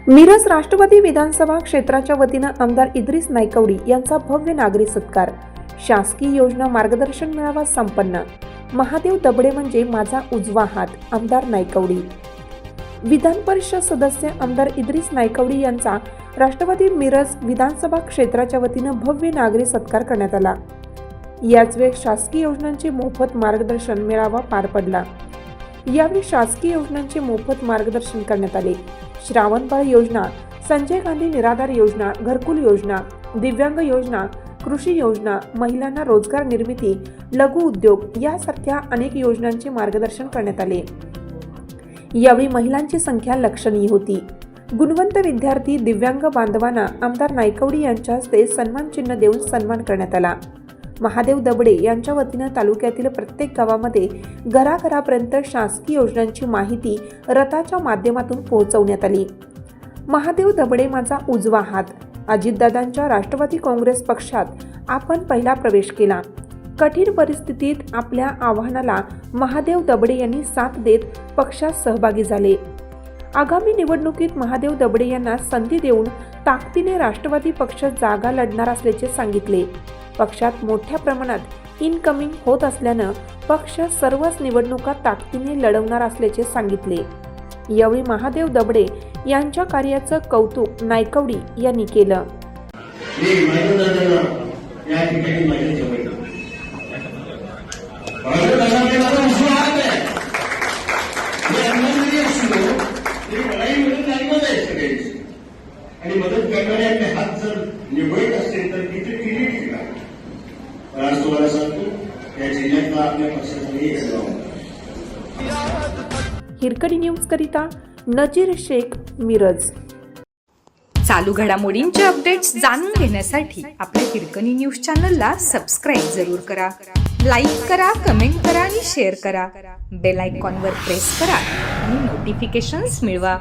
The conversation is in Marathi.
मिरज राष्ट्रवादी विधानसभा क्षेत्राच्या वतीनं आमदार इद्रिस नायकवडी यांचा भव्य नागरी सत्कार. शासकीय योजना मार्गदर्शन मेळावा संपन्न. महादेव दबडे म्हणजे माझा उजवा हात. आमदार नायकवडी. विधान परिषद सदस्य आमदार इद्रिस नायकवडी यांचा राष्ट्रवादी मिरज विधानसभा क्षेत्राच्या वतीनं भव्य नागरी सत्कार करण्यात आला. याच वेळी शासकीय योजनांचे मोफत मार्गदर्शन मेळावा पार पडला. यावेळी शासकीय योजनांचे मोफत मार्गदर्शन करण्यात आले. श्रावणबाळ योजना, संजय गांधी निराधार योजना, घरकुल योजना, दिव्यांग योजना, कृषी योजना, महिलांना रोजगार निर्मिती, लघु उद्योग यासारख्या अनेक योजनांचे मार्गदर्शन करण्यात आले. यावेळी महिलांची संख्या लक्षणीय होती. गुणवंत विद्यार्थी दिव्यांग बांधवांना आमदार नायकवडी यांच्या हस्ते सन्मान चिन्ह देऊन सन्मान करण्यात आला. महादेव दबडे यांच्या वतीनं तालुक्यातील प्रत्येक गावामध्ये घराघरापर्यंत शासकीय योजनांची माहिती रथाच्या माध्यमातून पोहोचवण्यात आली. महादेव दबडे माझा उजवा हात. अजितदादांच्या राष्ट्रवादी काँग्रेस पक्षात आपण पहिला प्रवेश केला. कठीण परिस्थितीत आपल्या आव्हानाला महादेव दबडे यांनी साथ देत पक्षात सहभागी झाले. आगामी निवडणुकीत महादेव दबडे यांना संधी देऊन ताकदीने राष्ट्रवादी पक्ष जागा लढणार असल्याचे सांगितले. पक्षात मोठ्या प्रमाणात इनकमिंग होत असल्यानं पक्ष सर्वच निवडणुका ताकदीने लढवणार असल्याचे सांगितले. यावेळी महादेव दबडे यांच्या कार्याचं कौतुक नायकवडी यांनी केलं. आणि मदत करणाऱ्यांचे हात जर निवडत असतील तर तिथे केली का? आज तुम्हाला सांगतो या जिल्ह्यातला आपल्या पक्षाचा हिरकणी न्यूज करिता नजीर शेख, मिरज. चालू घडामोडींचे अपडेट्स जाणून घेण्यासाठी आपल्या हिरकणी न्यूज चॅनलला सबस्क्राईब जरूर करा. लाईक करा, कमेंट करा आणि शेअर करा. बेल आयकॉनवर प्रेस करा आणि नोटिफिकेशन्स मिळवा.